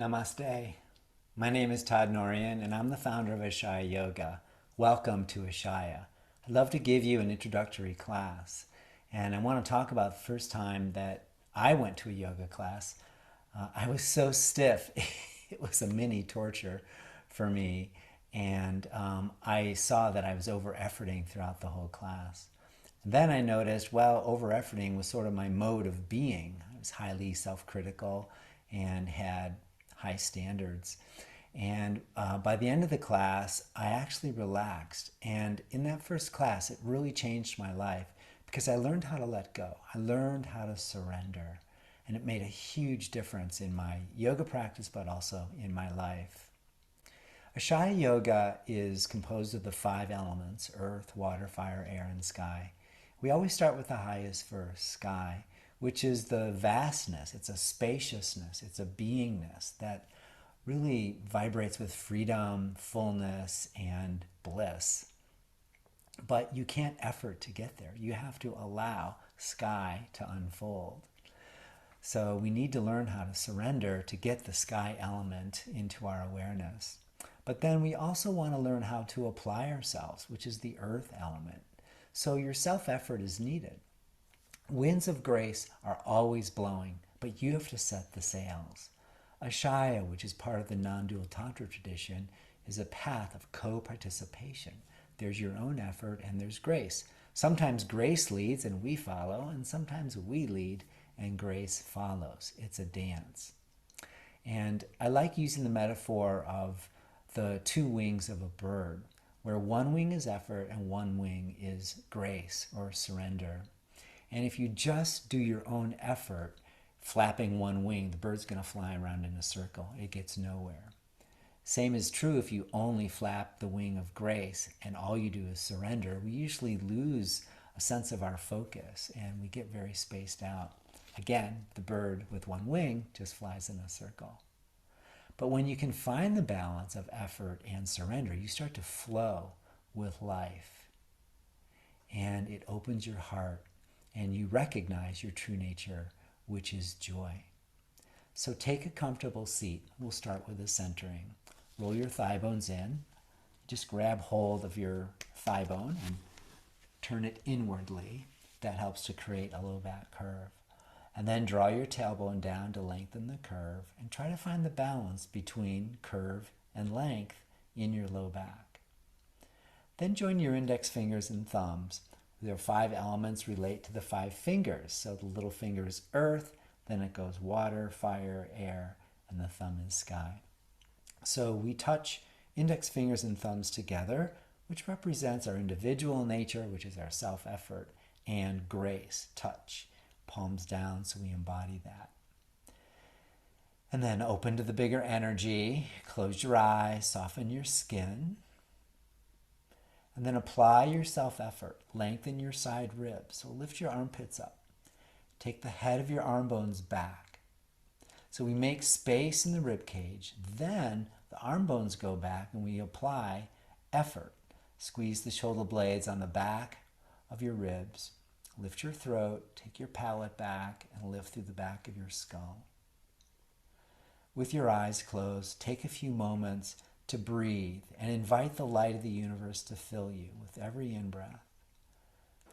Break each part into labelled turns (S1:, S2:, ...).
S1: Namaste. My name is Todd Norian, and I'm the founder of Ashaya Yoga. Welcome to Ashaya. I'd love to give you an introductory class, and I want to talk about the first time that I went to a yoga class. I was so stiff, it was a mini torture for me, and I saw that I was over-efforting throughout the whole class. And then I noticed, well, over-efforting was sort of my mode of being. I was highly self-critical and had high standards. And by the end of the class, I actually relaxed. And in that first class, it really changed my life because I learned how to let go. I learned how to surrender. And it made a huge difference in my yoga practice, but also in my life. Ashaya Yoga is composed of the 5 elements: earth, water, fire, air, and sky. We always start with the highest first, sky, which is the vastness. It's a spaciousness. It's a beingness that really vibrates with freedom, fullness, and bliss. But you can't effort to get there. You have to allow sky to unfold. So we need to learn how to surrender to get the sky element into our awareness. But then we also want to learn how to apply ourselves, which is the earth element. So your self-effort is needed. Winds of grace are always blowing, but you have to set the sails. Ashaya, which is part of the non-dual Tantra tradition, is a path of co-participation. There's your own effort and there's grace. Sometimes grace leads and we follow, and sometimes we lead and grace follows. It's a dance. And I like using the metaphor of the 2 wings of a bird, where one wing is effort and one wing is grace or surrender. And if you just do your own effort, flapping one wing, the bird's going to fly around in a circle. It gets nowhere. Same is true if you only flap the wing of grace and all you do is surrender. We usually lose a sense of our focus and we get very spaced out. Again, the bird with one wing just flies in a circle. But when you can find the balance of effort and surrender, you start to flow with life. And it opens your heart and you recognize your true nature, which is joy. So take a comfortable seat. We'll start with a centering. Roll your thigh bones in. Just grab hold of your thigh bone and turn it inwardly. That helps to create a low back curve. And then draw your tailbone down to lengthen the curve and try to find the balance between curve and length in your low back. Then join your index fingers and thumbs. There are 5 elements relate to the 5 fingers. So the little finger is earth, then it goes water, fire, air, and the thumb is sky. So we touch index fingers and thumbs together, which represents our individual nature, which is our self-effort, and grace, touch. Palms down, so we embody that. And then open to the bigger energy. Close your eyes, soften your skin. And then apply your self-effort. Lengthen your side ribs. So lift your armpits up. Take the head of your arm bones back. So we make space in the rib cage. Then the arm bones go back and we apply effort. Squeeze the shoulder blades on the back of your ribs. Lift your throat, take your palate back, and lift through the back of your skull. With your eyes closed, take a few moments to breathe and invite the light of the universe to fill you with every in-breath.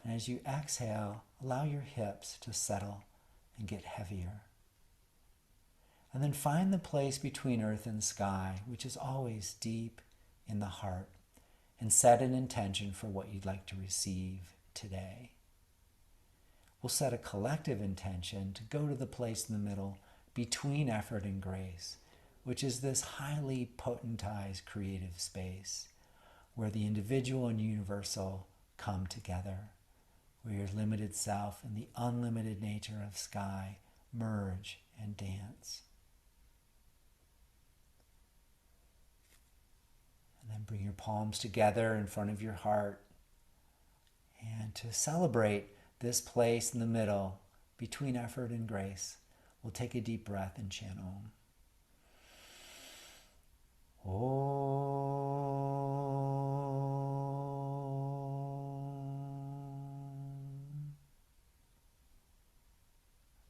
S1: And as you exhale, allow your hips to settle and get heavier. And then find the place between earth and sky, which is always deep in the heart, and set an intention for what you'd like to receive today. We'll set a collective intention to go to the place in the middle between effort and grace, which is this highly potentized creative space where the individual and universal come together, where your limited self and the unlimited nature of sky merge and dance. And then bring your palms together in front of your heart. And to celebrate this place in the middle between effort and grace, we'll take a deep breath and chant Om. Om.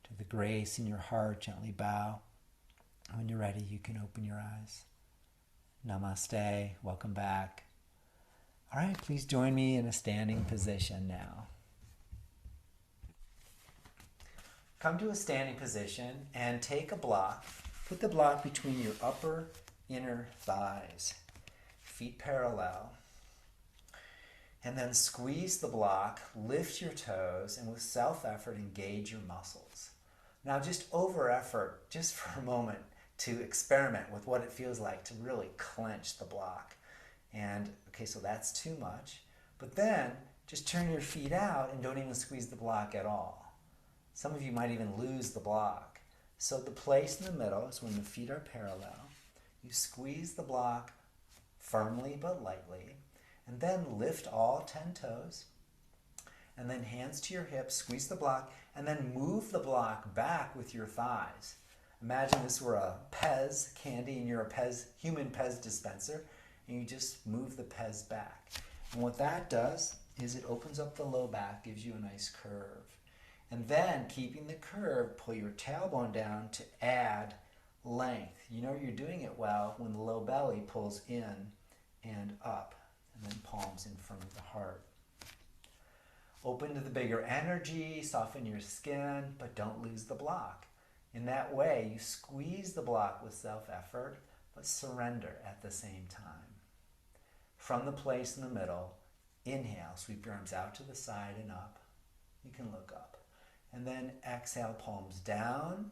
S1: To the grace in your heart, gently bow. When you're ready, you can open your eyes. Namaste. Welcome back. All right, please join me in a standing position now. Come to a standing position and take a block. Put the block between your upper inner thighs, feet parallel. And then squeeze the block, lift your toes, and with self-effort, engage your muscles. Now just over effort, just for a moment, to experiment with what it feels like to really clench the block. And okay, so that's too much. But then just turn your feet out and don't even squeeze the block at all. Some of you might even lose the block. So the place in the middle is when the feet are parallel. You squeeze the block firmly but lightly. And then lift all 10 toes. And then hands to your hips, squeeze the block, and then move the block back with your thighs. Imagine this were a Pez candy and you're a human Pez dispenser, and you just move the Pez back. And what that does is it opens up the low back, gives you a nice curve. And then, keeping the curve, pull your tailbone down to add length. You know you're doing it well when the low belly pulls in and up. And then palms in front of the heart. Open to the bigger energy, soften your skin, but don't lose the block. In that way, you squeeze the block with self-effort, but surrender at the same time. From the place in the middle, inhale, sweep your arms out to the side and up. You can look up. And then exhale, palms down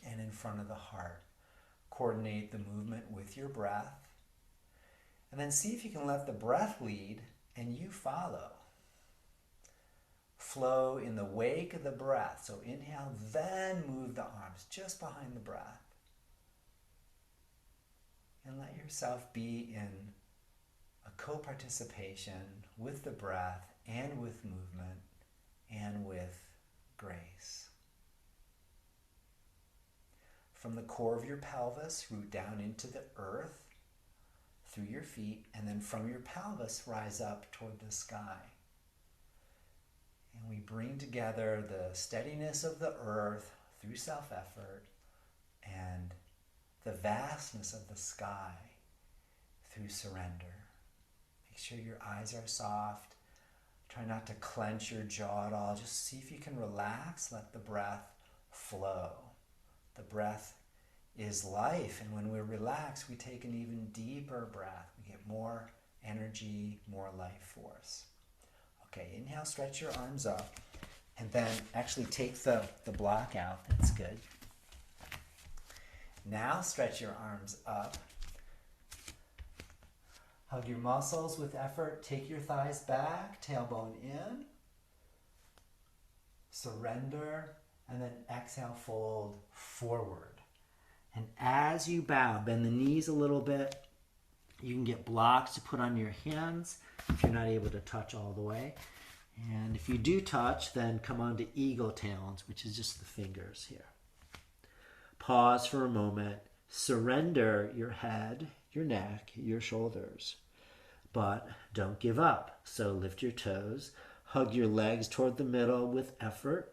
S1: and in front of the heart. Coordinate the movement with your breath. And then see if you can let the breath lead and you follow. Flow in the wake of the breath. So inhale, then move the arms just behind the breath. And let yourself be in a co-participation with the breath and with movement and with grace. From the core of your pelvis, root down into the earth, through your feet, and then from your pelvis, rise up toward the sky. And we bring together the steadiness of the earth through self-effort and the vastness of the sky through surrender. Make sure your eyes are soft. Try not to clench your jaw at all. Just see if you can relax. Let the breath flow. The breath is life, and when we're relaxed, we take an even deeper breath. We get more energy, more life force. Okay, inhale, stretch your arms up, and then actually take the block out. That's good. Now stretch your arms up. Hug your muscles with effort. Take your thighs back, tailbone in. Surrender, and then exhale, fold forward. And as you bow, bend the knees a little bit. You can get blocks to put on your hands if you're not able to touch all the way. And if you do touch, then come on to eagle talons, which is just the fingers here. Pause for a moment. Surrender your head, your neck, your shoulders. But don't give up. So lift your toes. Hug your legs toward the middle with effort.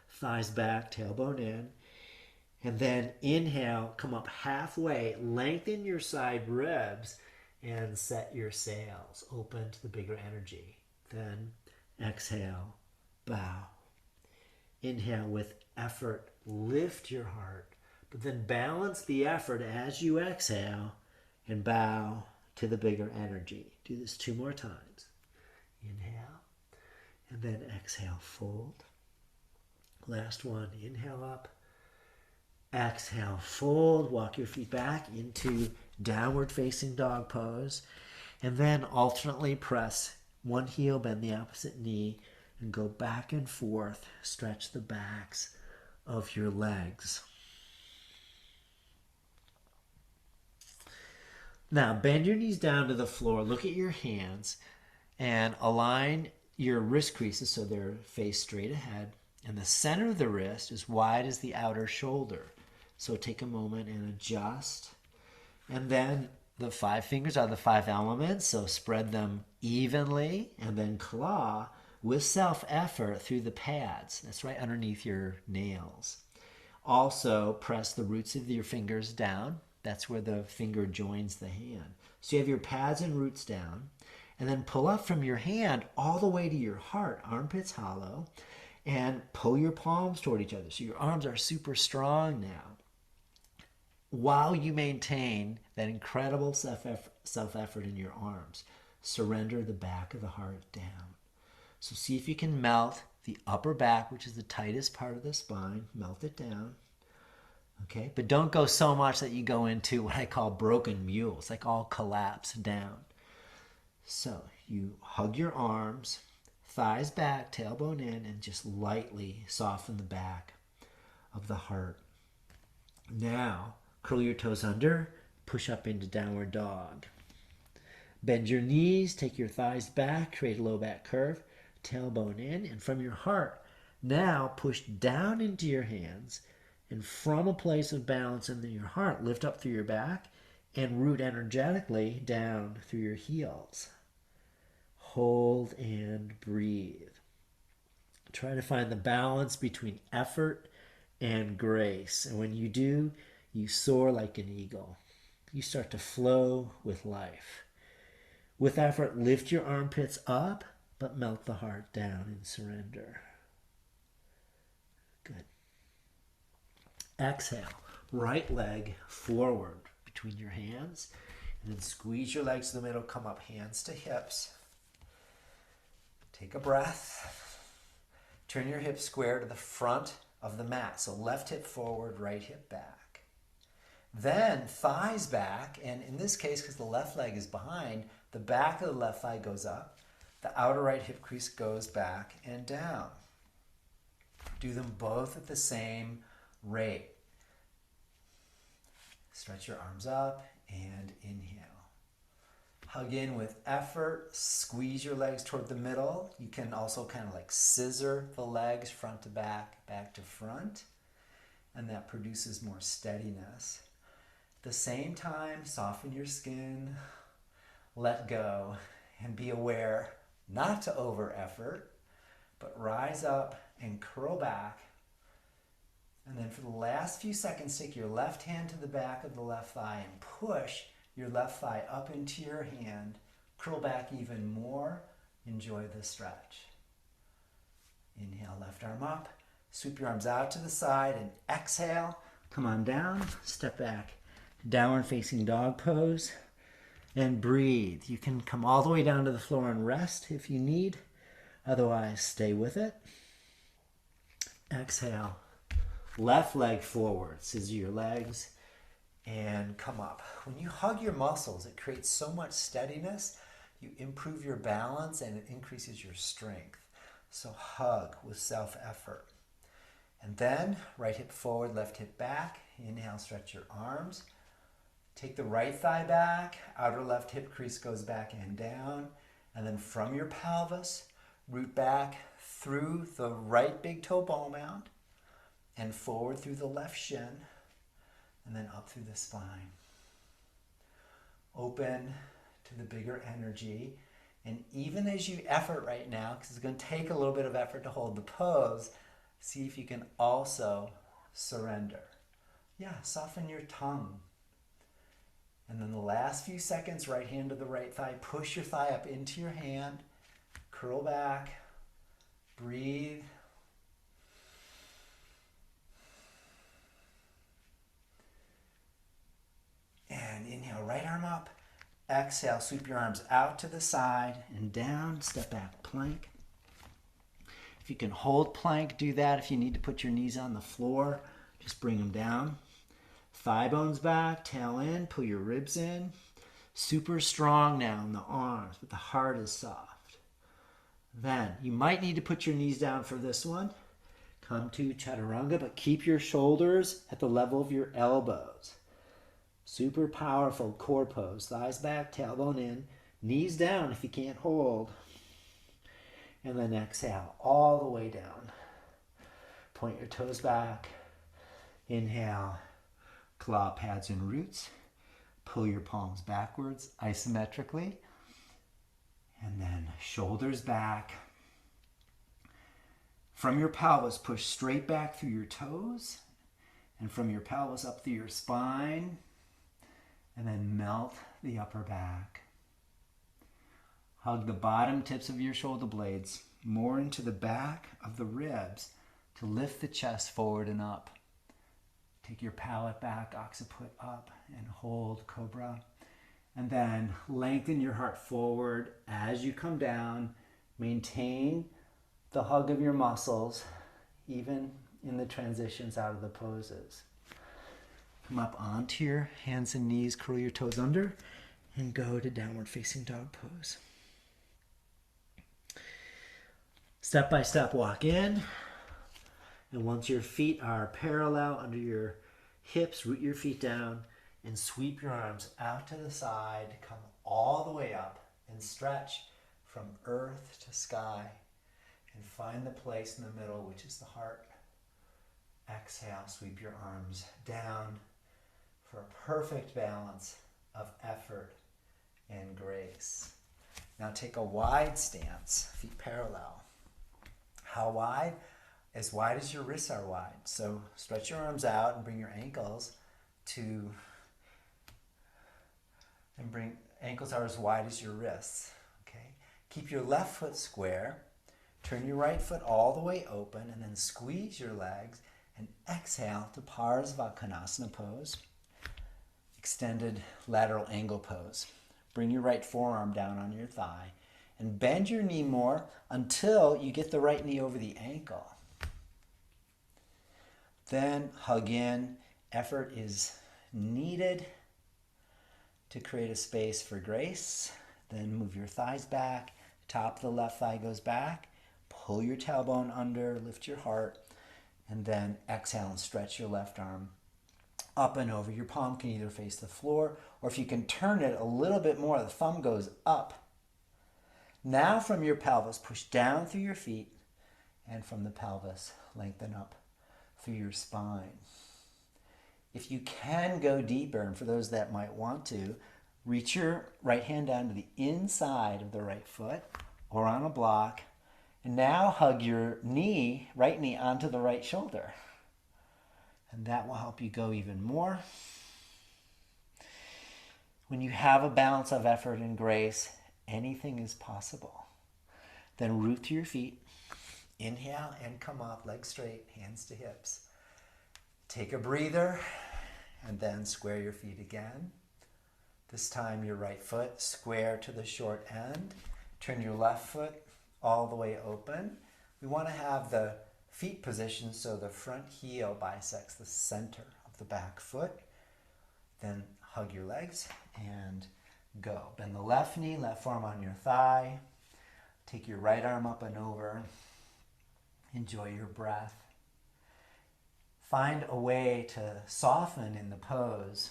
S1: Thighs back, tailbone in. And then inhale, come up halfway, lengthen your side ribs, and set your sails. Open to the bigger energy. Then exhale, bow. Inhale with effort, lift your heart, but then balance the effort as you exhale and bow to the bigger energy. Do this 2 more times. Inhale, and then exhale, fold. Last one, inhale up. Exhale, fold, walk your feet back into downward facing dog pose, and then alternately press one heel, bend the opposite knee, and go back and forth. Stretch the backs of your legs. Now, bend your knees down to the floor. Look at your hands and align your wrist creases so they're face straight ahead. And the center of the wrist is wide as the outer shoulder. So take a moment and adjust. And then the 5 fingers are the 5 elements, so spread them evenly and then claw with self-effort through the pads. That's right underneath your nails. Also, press the roots of your fingers down. That's where the finger joins the hand. So you have your pads and roots down. And then pull up from your hand all the way to your heart, armpits hollow, and pull your palms toward each other. So your arms are super strong now, while you maintain that incredible self-effort in your arms. Surrender the back of the heart down. So see if you can melt the upper back, which is the tightest part of the spine. Melt it down. Okay, but don't go so much that you go into what I call broken mules, like all collapse down. So you hug your arms, thighs back, tailbone in, and just lightly soften the back of the heart. Now, curl your toes under, push up into downward dog. Bend your knees, take your thighs back, create a low back curve, tailbone in, and from your heart, now push down into your hands, and from a place of balance in your heart, lift up through your back and root energetically down through your heels. Hold and breathe. Try to find the balance between effort and grace. And when you do, you soar like an eagle. You start to flow with life. With effort, lift your armpits up, but melt the heart down in surrender. Good. Exhale. Right leg forward between your hands. And then squeeze your legs to the middle. Come up, hands to hips. Take a breath. Turn your hips square to the front of the mat. So left hip forward, right hip back. Then thighs back, and in this case, because the left leg is behind, the back of the left thigh goes up. The outer right hip crease goes back and down. Do them both at the same rate. Stretch your arms up and inhale. Hug in with effort, squeeze your legs toward the middle. You can also kind of like scissor the legs front to back, back to front, and that produces more steadiness. At the same time, soften your skin, let go, and be aware not to over effort, but rise up and curl back. And then for the last few seconds, take your left hand to the back of the left thigh and push your left thigh up into your hand. Curl back even more. Enjoy the stretch. Inhale, left arm up. Sweep your arms out to the side and exhale. Come on down. Step back. Downward facing dog pose. And breathe. You can come all the way down to the floor and rest if you need. Otherwise, stay with it. Exhale. Left leg forward. Scissor your legs. And come up. When you hug your muscles, it creates so much steadiness. You improve your balance and it increases your strength. So hug with self-effort. And then right hip forward, left hip back. Inhale, stretch your arms. Take the right thigh back. Outer left hip crease goes back and down. And then from your pelvis, root back through the right big toe ball mound and forward through the left shin. And then up through the spine. Open to the bigger energy. And even as you effort right now, because it's going to take a little bit of effort to hold the pose, see if you can also surrender. Yeah, soften your tongue. And then the last few seconds, right hand to the right thigh, push your thigh up into your hand, curl back, breathe. And inhale, right arm up. Exhale, sweep your arms out to the side and down. Step back, plank. If you can hold plank, do that. If you need to put your knees on the floor, just bring them down. Thigh bones back, tail in, pull your ribs in. Super strong now in the arms, but the heart is soft. Then you might need to put your knees down for this one. Come to chaturanga, but keep your shoulders at the level of your elbows. Super powerful core pose. Thighs back, tailbone in, knees down if you can't hold. And then exhale all the way down. Point your toes back. Inhale, claw pads and roots. Pull your palms backwards isometrically. And then shoulders back. From your pelvis, push straight back through your toes. and from your pelvis up through your spine, and then melt the upper back. Hug the bottom tips of your shoulder blades more into the back of the ribs to lift the chest forward and up. Take your palate back, occiput up, and hold cobra. And then lengthen your heart forward as you come down. Maintain the hug of your muscles, even in the transitions out of the poses. Come up onto your hands and knees, curl your toes under, and go to downward facing dog pose. Step by step, walk in. And once your feet are parallel under your hips, root your feet down and sweep your arms out to the side. Come all the way up and stretch from earth to sky. And find the place in the middle, which is the heart. Exhale, sweep your arms down for a perfect balance of effort and grace. Now take a wide stance, feet parallel. How wide? As wide as your wrists are wide. So stretch your arms out and bring your ankles ankles are as wide as your wrists. Okay. Keep your left foot square. Turn your right foot all the way open and then squeeze your legs and exhale to Parsvakonasana pose. Extended lateral angle pose. Bring your right forearm down on your thigh and bend your knee more until you get the right knee over the ankle. Then hug in. Effort is needed to create a space for grace. Then move your thighs back. Top of the left thigh goes back. Pull your tailbone under, lift your heart, and then exhale and stretch your left arm up and over. Your palm can either face the floor, or if you can turn it a little bit more, the thumb goes up. Now from your pelvis, push down through your feet, and from the pelvis, lengthen up through your spine. If you can go deeper, and for those that might want to, reach your right hand down to the inside of the right foot or on a block, and now hug your knee, right knee, onto the right shoulder. And that will help you go even more. When you have a balance of effort and grace, anything is possible. Then root to your feet. Inhale and come up, legs straight, hands to hips. Take a breather and then square your feet again. This time your right foot square to the short end. Turn your left foot all the way open. We want to have the feet positioned so the front heel bisects the center of the back foot. Then hug your legs and go. Bend the left knee, left forearm on your thigh. Take your right arm up and over. Enjoy your breath. Find a way to soften in the pose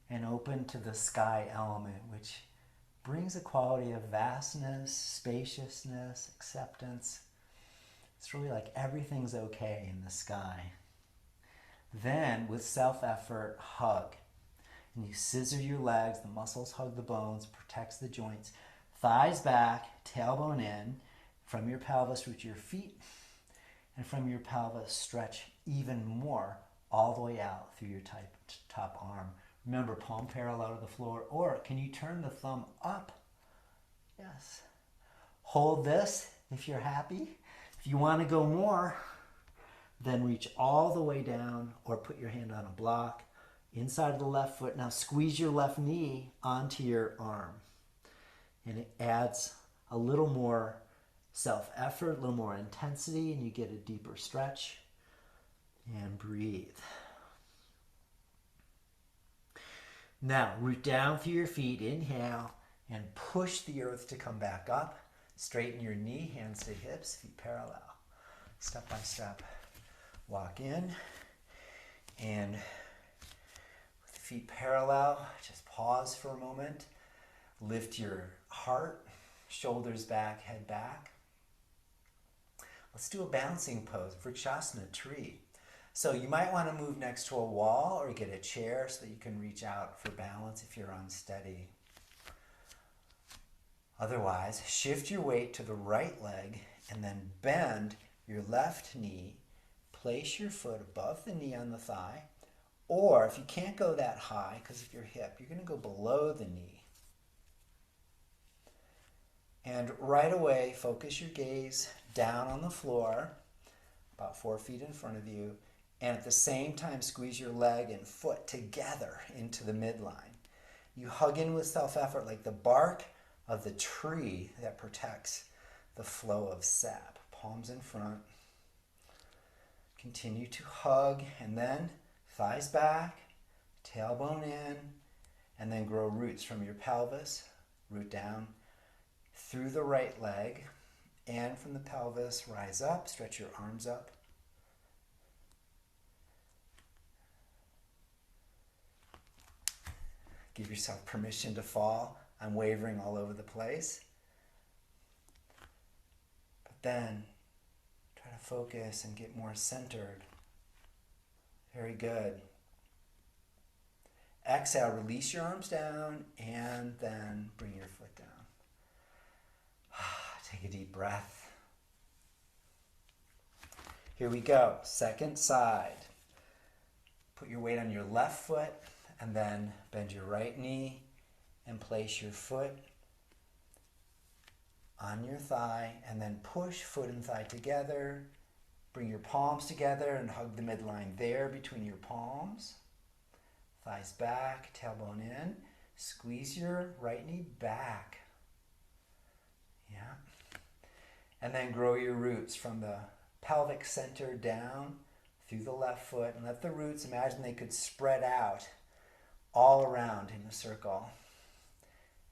S1: and open to the sky element, which brings a quality of vastness, spaciousness, acceptance. It's really like everything's okay in the sky. Then, with self-effort, hug. And you scissor your legs, the muscles hug the bones, protects the joints. Thighs back, tailbone in. From your pelvis, root your feet. And from your pelvis, stretch even more all the way out through your top arm. Remember, palm parallel to the floor, or can you turn the thumb up? Yes. Hold this if you're happy. If you want to go more, then reach all the way down or put your hand on a block inside of the left foot. Now squeeze your left knee onto your arm. And it adds a little more self-effort, a little more intensity, and you get a deeper stretch. And breathe. Now, root down through your feet, inhale, and push the earth to come back up. Straighten your knee, hands to hips, feet parallel. Step by step, walk in, and with feet parallel, just pause for a moment. Lift your heart, shoulders back, head back. Let's do a bouncing pose, Vrikshasana tree. So you might want to move next to a wall or get a chair so that you can reach out for balance if you're unsteady. Otherwise, shift your weight to the right leg and then bend your left knee. place your foot above the knee on the thigh, or if you can't go that high because of your hip, you're going to go below the knee. And right away, focus your gaze down on the floor, about 4 feet in front of you, and at the same time, squeeze your leg and foot together into the midline. You hug in with self-effort like the bark of the tree that protects the flow of sap. Palms in front. Continue to hug, and then thighs back, tailbone in, and then grow roots from your pelvis, root down through the right leg, and from the pelvis, rise up, stretch your arms up. Give yourself permission to fall. I'm wavering all over the place. But then, try to focus and get more centered. Very good. Exhale, release your arms down, and then bring your foot down. Take a deep breath. Here we go. Second side. Put your weight on your left foot, and then bend your right knee and place your foot on your thigh, and then push foot and thigh together. Bring your palms together and hug the midline there between your palms. Thighs back, tailbone in. Squeeze your right knee back. Yeah. And then grow your roots from the pelvic center down through the left foot, and let the roots, imagine they could spread out all around in a circle.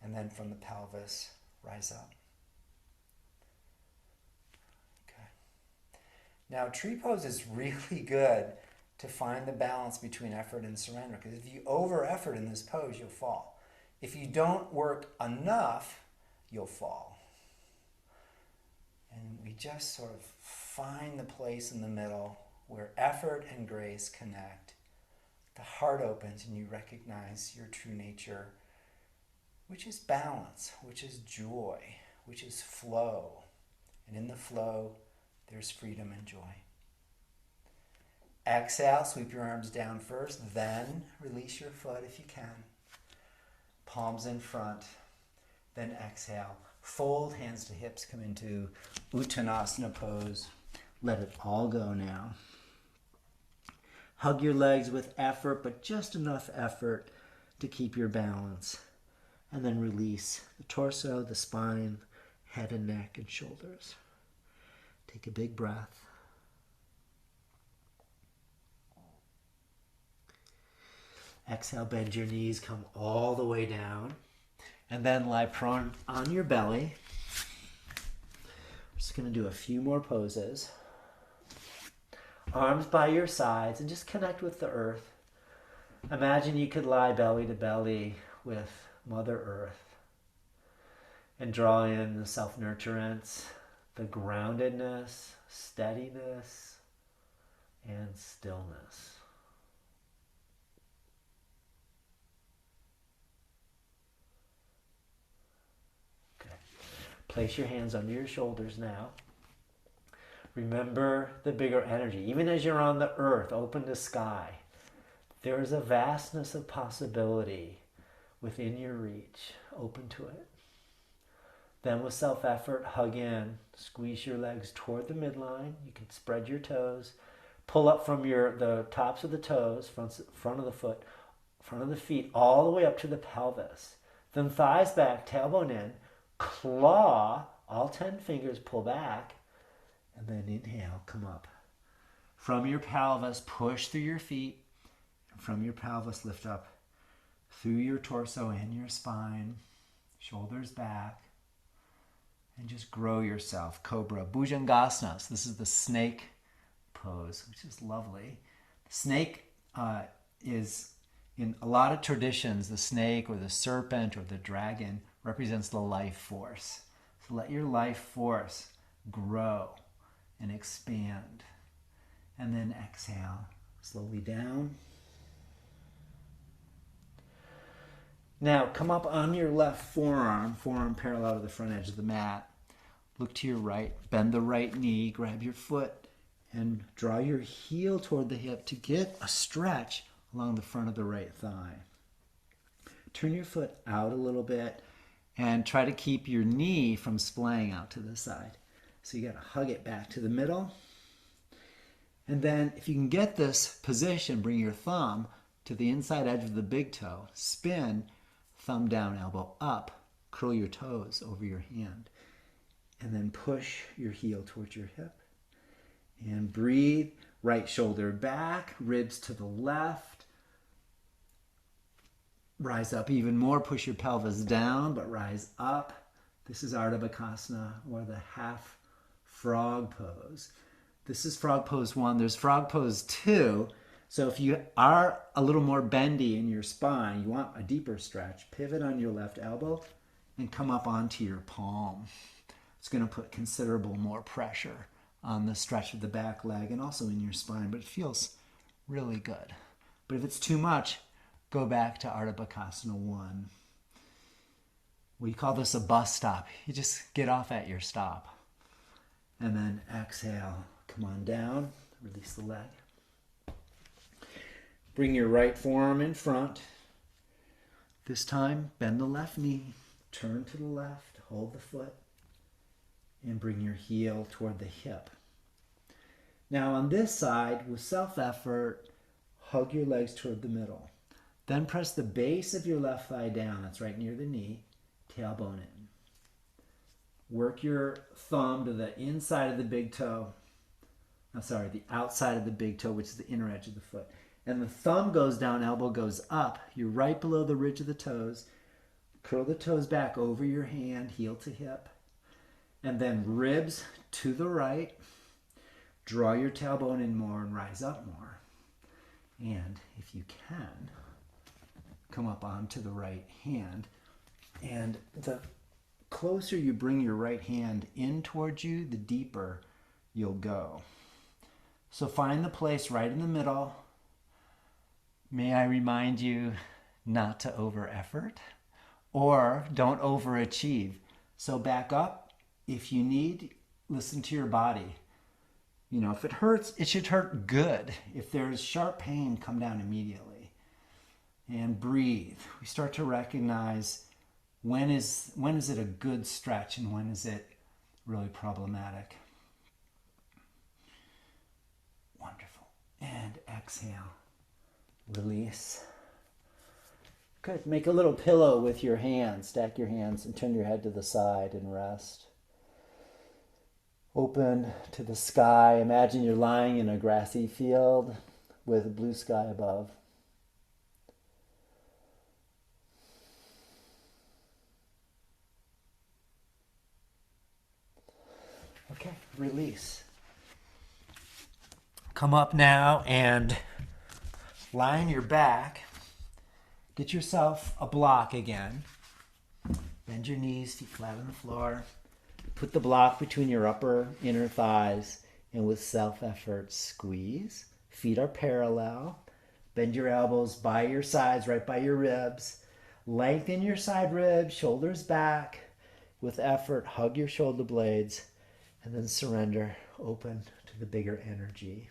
S1: And then from the pelvis, rise up. Okay. Now, tree pose is really good to find the balance between effort and surrender, because if you over effort in this pose, you'll fall. If you don't work enough, you'll fall. And we just sort of find the place in the middle where effort and grace connect. The heart opens and you recognize your true nature, which is balance, which is joy, which is flow. And in the flow, there's freedom and joy. Exhale, sweep your arms down first, then release your foot if you can. Palms in front, then exhale. Fold, hands to hips, come into Uttanasana pose. Let it all go now. Hug your legs with effort, but just enough effort to keep your balance. And then release the torso, the spine, head and neck and shoulders. Take a big breath. Exhale, bend your knees, come all the way down. And then lie prone on your belly. We're just going to do a few more poses. Arms by your sides and just connect with the earth. Imagine you could lie belly to belly with Mother Earth and draw in the self-nurturance, the groundedness, steadiness, and stillness. Okay. Place your hands under your shoulders now. Remember the bigger energy. Even as you're on the earth, open to sky, there is a vastness of possibility within your reach. Open to it. Then with self-effort, hug in. Squeeze your legs toward the midline. You can spread your toes. Pull up from the tops of the toes, front of the foot, front of the feet, all the way up to the pelvis. Then thighs back, tailbone in. Claw, all 10 fingers, pull back. And then inhale, come up. From your pelvis, push through your feet. And from your pelvis, lift up through your torso and your spine. Shoulders back. And just grow yourself. Cobra. Bhujangasana. So this is the snake pose, which is lovely. The snake is, in a lot of traditions, the snake or the serpent or the dragon represents the life force. So let your life force grow and expand. And then exhale, slowly down. Now come up on your left forearm parallel to the front edge of the mat. Look to your right, bend the right knee, grab your foot And draw your heel toward the hip to get a stretch along the front of the right thigh. Turn your foot out a little bit and try to keep your knee from splaying out to the side. So you got to hug it back to the middle. And then if you can get this position, bring your thumb to the inside edge of the big toe, spin, thumb down, elbow up, curl your toes over your hand, and then push your heel towards your hip. And breathe, right shoulder back, ribs to the left. Rise up even more, push your pelvis down, but rise up. This is Ardha Bakasana, or the half frog pose. This is frog pose 1. There's frog pose 2. So if you are a little more bendy in your spine, you want a deeper stretch, pivot on your left elbow and come up onto your palm. It's going to put considerable more pressure on the stretch of the back leg and also in your spine, but it feels really good. But if it's too much, go back to Ardha Bakasana 1. We call this a bus stop. You just get off at your stop. And then exhale, come on down, release the leg. Bring your right forearm in front. This time, bend the left knee, turn to the left, hold the foot, and bring your heel toward the hip. Now on this side, with self-effort, hug your legs toward the middle. Then press the base of your left thigh down, that's right near the knee, tailbone in. Work your thumb to the inside of the big toe. The outside of the big toe, which is the inner edge of the foot. And the thumb goes down, elbow goes up. You're right below the ridge of the toes. Curl the toes back over your hand, heel to hip. And then ribs to the right. Draw your tailbone in more and rise up more. And if you can, come up onto the right hand. And the closer you bring your right hand in towards you, the deeper you'll go. So find the place right in the middle. May I remind you not to over effort or don't overachieve. So back up. If you need, listen to your body. You know, if it hurts, it should hurt good. If there's sharp pain, come down immediately. And breathe. We start to recognize when is it a good stretch and when is it really problematic. Wonderful. And exhale. Release. Good. Make a little pillow with your hands. Stack your hands and turn your head to the side and rest. Open to the sky. Imagine you're lying in a grassy field with a blue sky above. Okay, release. Come up now and lie on your back. Get yourself a block again. Bend your knees, feet flat on the floor. Put the block between your upper inner thighs and with self-effort squeeze. Feet are parallel. Bend your elbows by your sides, right by your ribs. Lengthen your side ribs, shoulders back. With effort, hug your shoulder blades and then surrender, open to the bigger energy.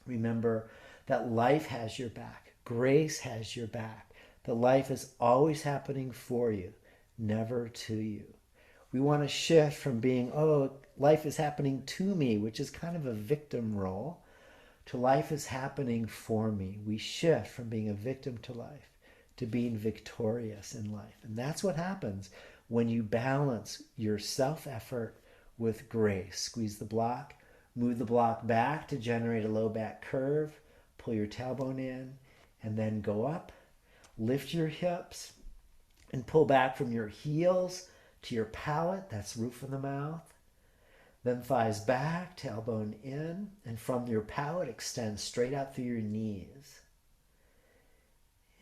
S1: Remember that life has your back. Grace has your back. That life is always happening for you, never to you. We want to shift from being, oh, life is happening to me, which is kind of a victim role, to life is happening for me. We shift from being a victim to life to being victorious in life. And that's what happens when you balance your self-effort with grace. Squeeze the block, move the block back to generate a low back curve, pull your tailbone in, and then go up. Lift your hips and pull back from your heels to your palate, that's roof of the mouth. Then thighs back, tailbone in, and from your palate extend straight out through your knees.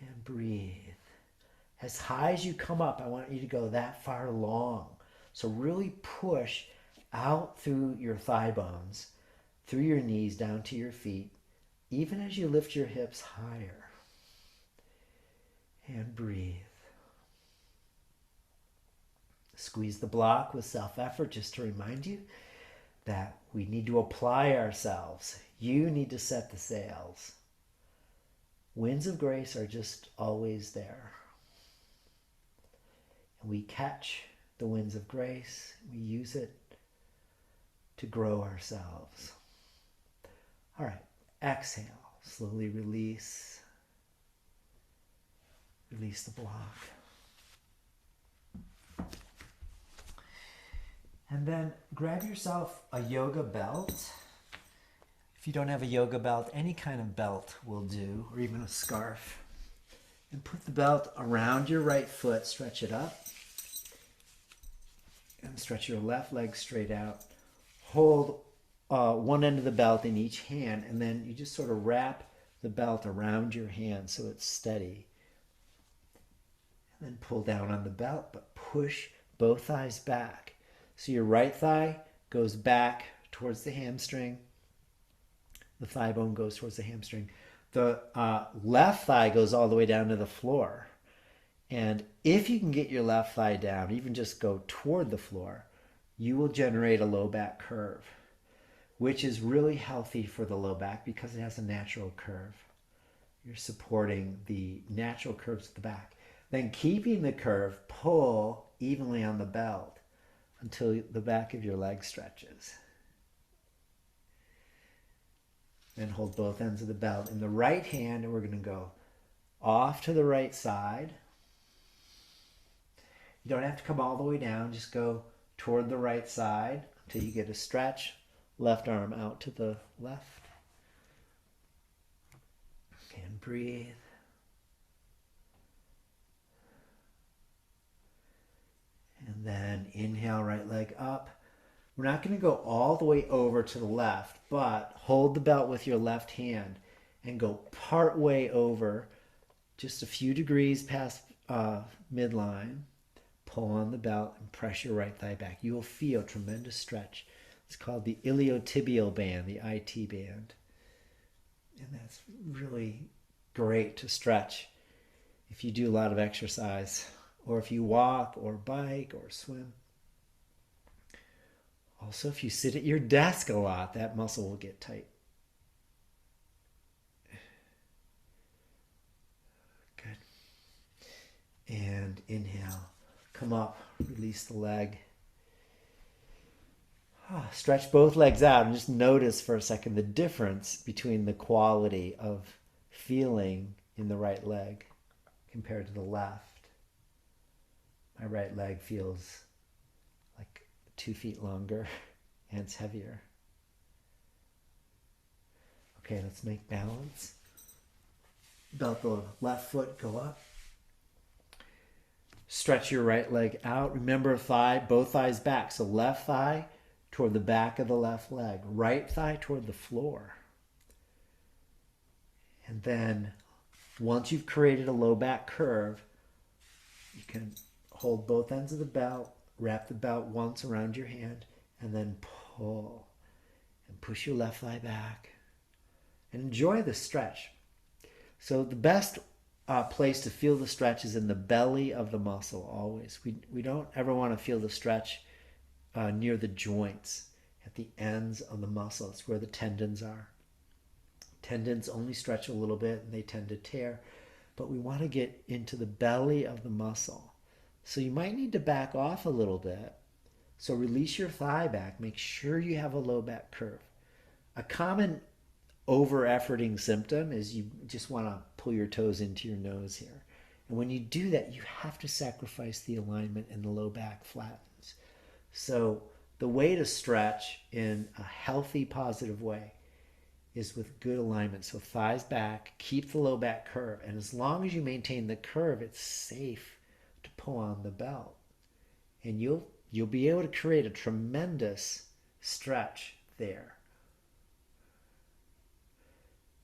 S1: And breathe. As high as you come up, I want you to go that far long. So really push out through your thigh bones, through your knees, down to your feet, even as you lift your hips higher. And breathe. Squeeze the block with self-effort, just to remind you that we need to apply ourselves. You need to set the sails. Winds of grace are just always there. And we catch the winds of grace. We use it to grow ourselves. All right, exhale. Slowly release. Release the block. And then grab yourself a yoga belt. If you don't have a yoga belt, any kind of belt will do, or even a scarf. And put the belt around your right foot, stretch it up. And stretch your left leg straight out. Hold one end of the belt in each hand, and then you just sort of wrap the belt around your hand so it's steady. And then pull down on the belt, but push both thighs back. So your right thigh goes back towards the hamstring. The thigh bone goes towards the hamstring. The left thigh goes all the way down to the floor. And if you can get your left thigh down, even just go toward the floor, you will generate a low back curve, which is really healthy for the low back because it has a natural curve. You're supporting the natural curves of the back. Then keeping the curve, pull evenly on the belt until the back of your leg stretches. Then hold both ends of the belt in the right hand, and we're going to go off to the right side. You don't have to come all the way down. Just go toward the right side until you get a stretch. Left arm out to the left. And breathe. And then inhale, right leg up. We're not going to go all the way over to the left, but hold the belt with your left hand and go part way over, just a few degrees past midline. Pull on the belt and press your right thigh back. You will feel tremendous stretch. It's called the iliotibial band, the IT band. And that's really great to stretch if you do a lot of exercise, or if you walk or bike or swim. Also, if you sit at your desk a lot, that muscle will get tight. Good. And inhale. Come up. Release the leg. Stretch both legs out and just notice for a second the difference between the quality of feeling in the right leg compared to the left. My right leg feels like 2 feet longer and it's heavier. Okay, let's make balance. Belt the left foot, go up. Stretch your right leg out. Remember both thighs back. So left thigh toward the back of the left leg. Right thigh toward the floor. And then once you've created a low back curve, you can hold both ends of the belt, wrap the belt once around your hand, and then pull. And push your left thigh back. And enjoy the stretch. So the best place to feel the stretch is in the belly of the muscle always. We don't ever want to feel the stretch near the joints, at the ends of the muscle. It's where the tendons are. Tendons only stretch a little bit and they tend to tear, but we want to get into the belly of the muscle. So you might need to back off a little bit. So release your thigh back. Make sure you have a low back curve. A common over-efforting symptom is you just want to pull your toes into your nose here. And when you do that, you have to sacrifice the alignment and the low back flattens. So the way to stretch in a healthy, positive way is with good alignment. So thighs back, keep the low back curve. And as long as you maintain the curve, it's safe to pull on the belt. And you'll be able to create a tremendous stretch there.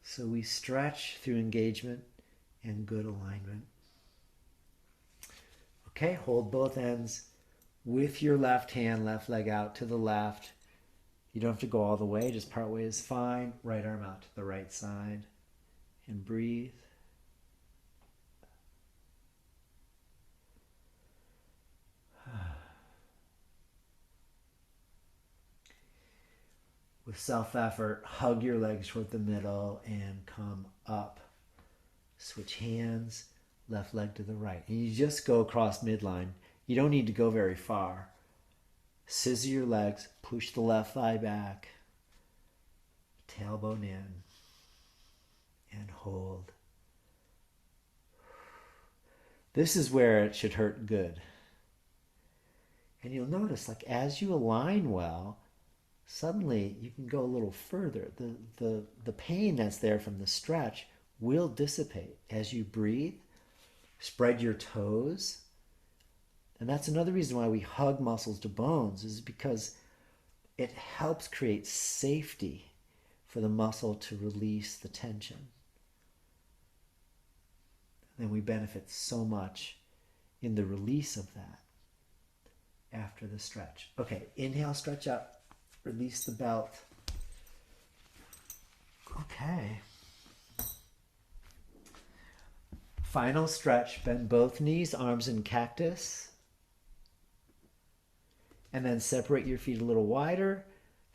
S1: So we stretch through engagement and good alignment. Okay, hold both ends with your left hand, left leg out to the left. You don't have to go all the way, just part way is fine. Right arm out to the right side. And breathe. With self-effort, hug your legs toward the middle and come up. Switch hands, left leg to the right. And you just go across midline. You don't need to go very far. Scissor your legs, push the left thigh back, tailbone in, and hold. This is where it should hurt good. And you'll notice, like, as you align well, suddenly you can go a little further. The pain that's there from the stretch will dissipate as you breathe. Spread your toes. And that's another reason why we hug muscles to bones, is because it helps create safety for the muscle to release the tension. And we benefit so much in the release of that after the stretch. Okay, inhale, stretch up, release the belt. Okay. Final stretch, bend both knees, arms in cactus. And then separate your feet a little wider.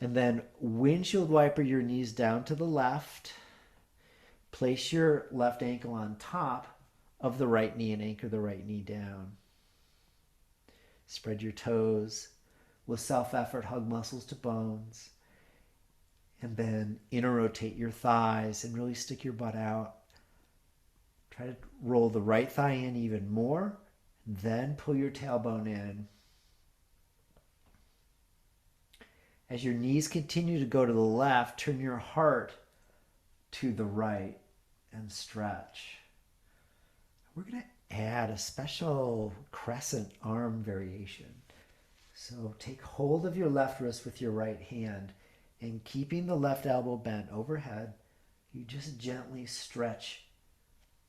S1: And then windshield wiper your knees down to the left. Place your left ankle on top of the right knee and anchor the right knee down. Spread your toes. With self-effort, hug muscles to bones. And then inner rotate your thighs and really stick your butt out. Try to roll the right thigh in even more. Then pull your tailbone in. As your knees continue to go to the left, turn your heart to the right and stretch. We're going to add a special crescent arm variation. So take hold of your left wrist with your right hand, and keeping the left elbow bent overhead, you just gently stretch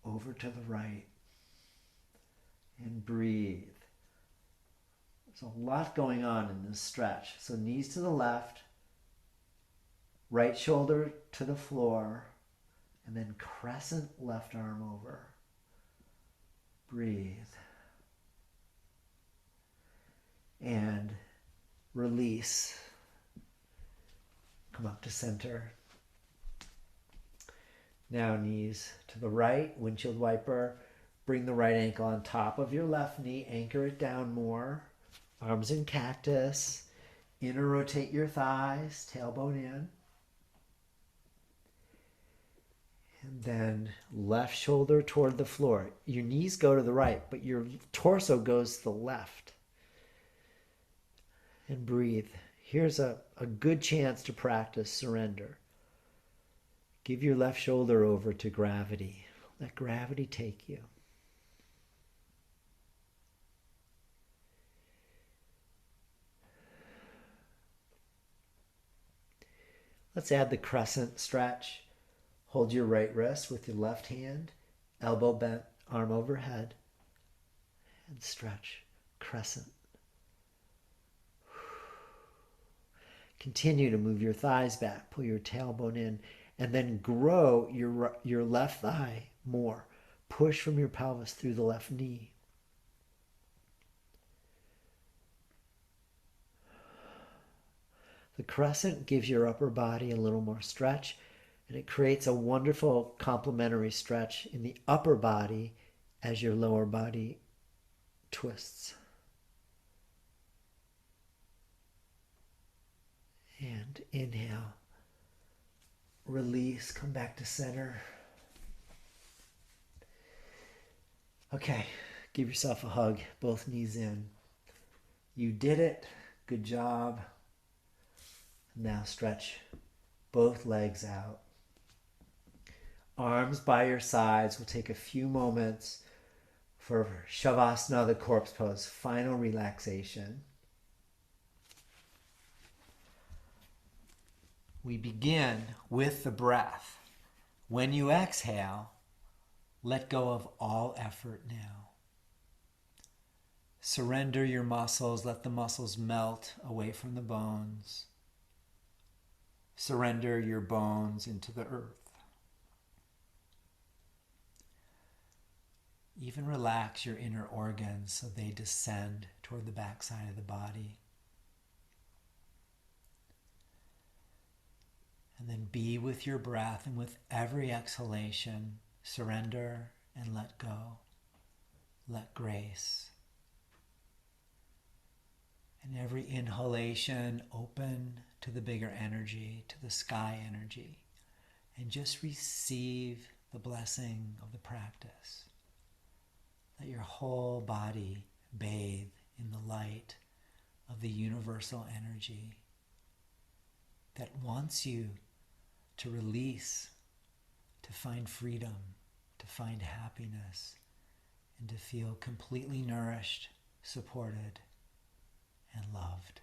S1: over to the right and breathe. There's a lot going on in this stretch. So knees to the left, right shoulder to the floor, and then crescent left arm over. Breathe. And release. Come up to center. Now knees to the right, windshield wiper. Bring the right ankle on top of your left knee. Anchor it down more. Arms in cactus. Inner rotate your thighs, tailbone in. And then left shoulder toward the floor. Your knees go to the right, but your torso goes to the left. And breathe. Here's a good chance to practice surrender. Give your left shoulder over to gravity. Let gravity take you. Let's add the crescent stretch. Hold your right wrist with your left hand, elbow bent, arm overhead, and stretch. Crescent. Continue to move your thighs back, pull your tailbone in, and then grow your left thigh more. Push from your pelvis through the left knee. The crescent gives your upper body a little more stretch, and it creates a wonderful complementary stretch in the upper body as your lower body twists. And inhale. Release, come back to center. Okay, give yourself a hug, both knees in. You did it, good job. Now stretch both legs out. Arms by your sides. We'll take a few moments for Shavasana, the corpse pose, final relaxation. We begin with the breath. When you exhale, let go of all effort now. Surrender your muscles. Let the muscles melt away from the bones. Surrender your bones into the earth. Even relax your inner organs so they descend toward the backside of the body. And then be with your breath, and with every exhalation, surrender and let go. Let grace. And every inhalation, open to the bigger energy, to the sky energy, and just receive the blessing of the practice. Let your whole body bathe in the light of the universal energy that wants you to release, to find freedom, to find happiness, and to feel completely nourished, supported, and loved.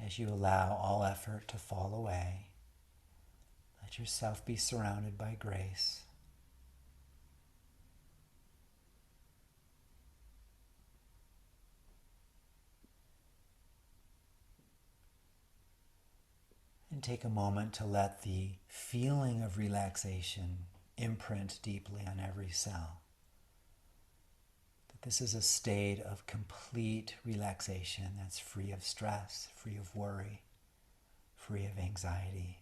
S1: As you allow all effort to fall away, let yourself be surrounded by grace. And take a moment to let the feeling of relaxation imprint deeply on every cell. That this is a state of complete relaxation that's free of stress, free of worry, free of anxiety.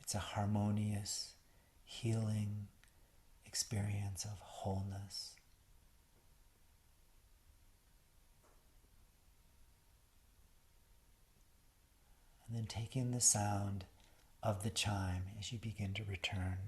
S1: It's a harmonious, healing experience of wholeness. And then take in the sound of the chime as you begin to return.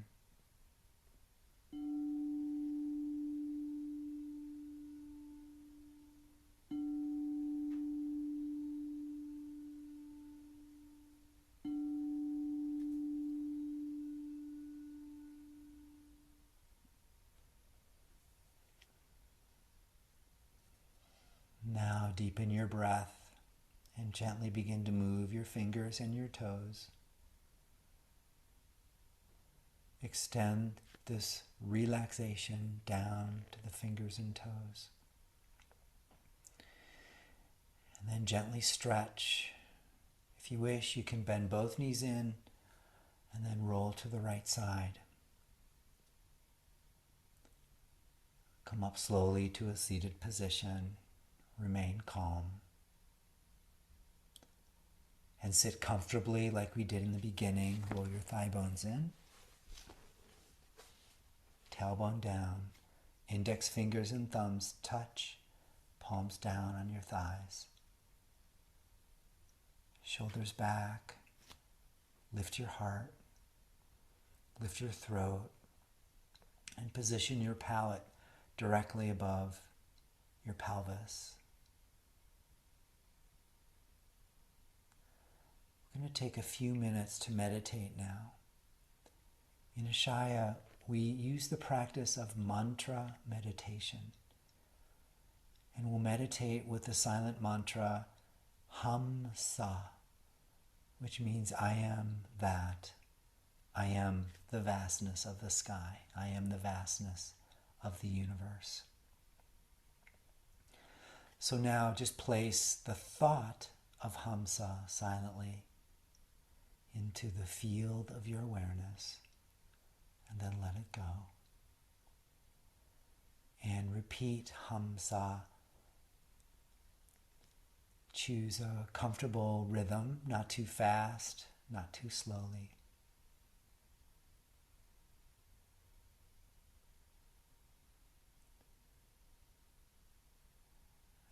S1: Now deepen your breath and gently begin to move your fingers and your toes. Extend this relaxation down to the fingers and toes. And then gently stretch. If you wish, you can bend both knees in and then roll to the right side. Come up slowly to a seated position. Remain calm. And sit comfortably like we did in the beginning. Roll your thigh bones in. Tailbone down. Index fingers and thumbs touch. Palms down on your thighs. Shoulders back. Lift your heart. Lift your throat. And position your palate directly above your pelvis. We're going to take a few minutes to meditate now. In Ashaya, we use the practice of mantra meditation. And we'll meditate with the silent mantra Hamsa, which means I am that. I am the vastness of the sky. I am the vastness of the universe. So now just place the thought of Hamsa silently into the field of your awareness, and then let it go. And repeat Hamsa. Choose a comfortable rhythm, not too fast, not too slowly.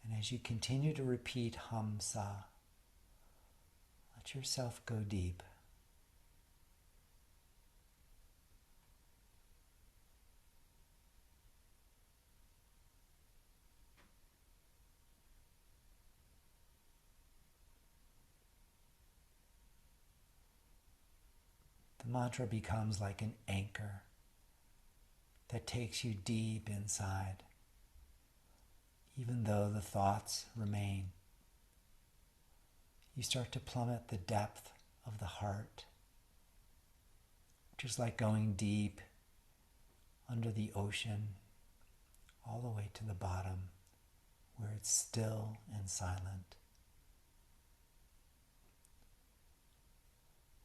S1: And as you continue to repeat Hamsa, let yourself go deep. The mantra becomes like an anchor that takes you deep inside, even though the thoughts remain. You start to plummet the depth of the heart, which is like going deep under the ocean, all the way to the bottom, where it's still and silent.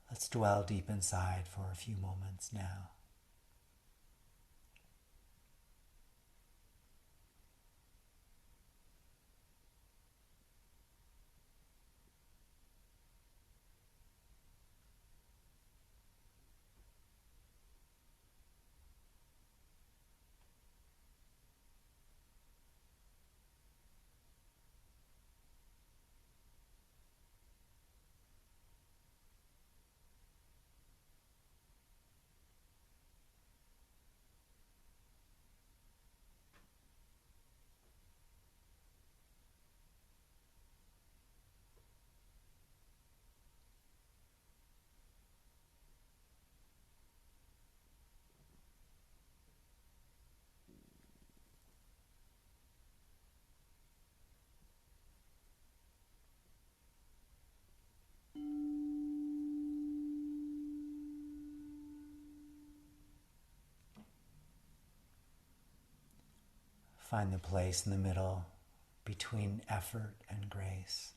S1: Let's dwell deep inside for a few moments now. Find the place in the middle between effort and grace.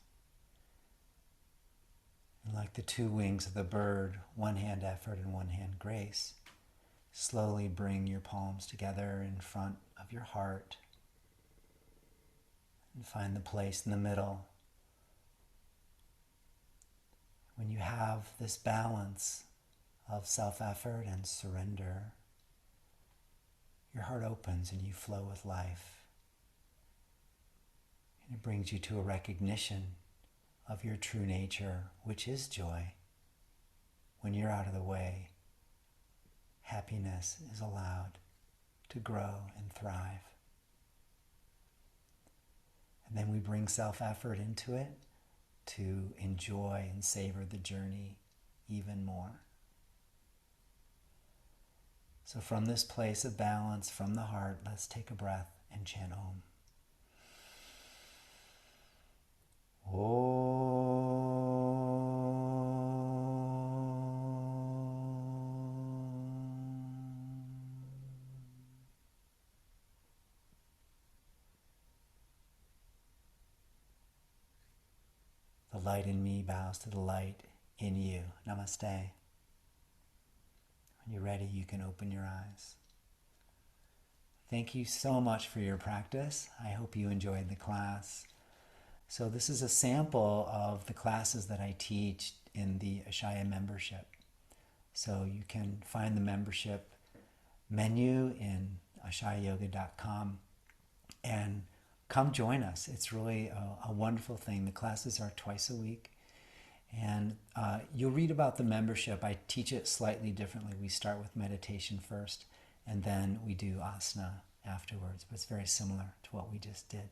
S1: And like the two wings of the bird, one hand effort and one hand grace, slowly bring your palms together in front of your heart and find the place in the middle. When you have this balance of self-effort and surrender, your heart opens and you flow with life. And it brings you to a recognition of your true nature, which is joy. When you're out of the way, happiness is allowed to grow and thrive. And then we bring self-effort into it to enjoy and savor the journey even more. So from this place of balance, from the heart, let's take a breath and chant Om. The light in me bows to the light in you. Namaste. When you're ready, you can open your eyes. Thank you so much for your practice. I hope you enjoyed the class. So this is a sample of the classes that I teach in the Ashaya membership. So you can find the membership menu in ashayayoga.com and come join us. It's really a wonderful thing. The classes are twice a week. And you'll read about the membership. I teach it slightly differently. We start with meditation first, and then we do asana afterwards. But it's very similar to what we just did.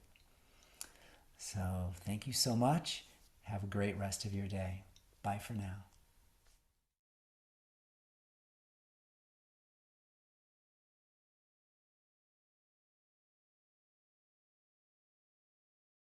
S1: So thank you so much. Have a great rest of your day. Bye for now.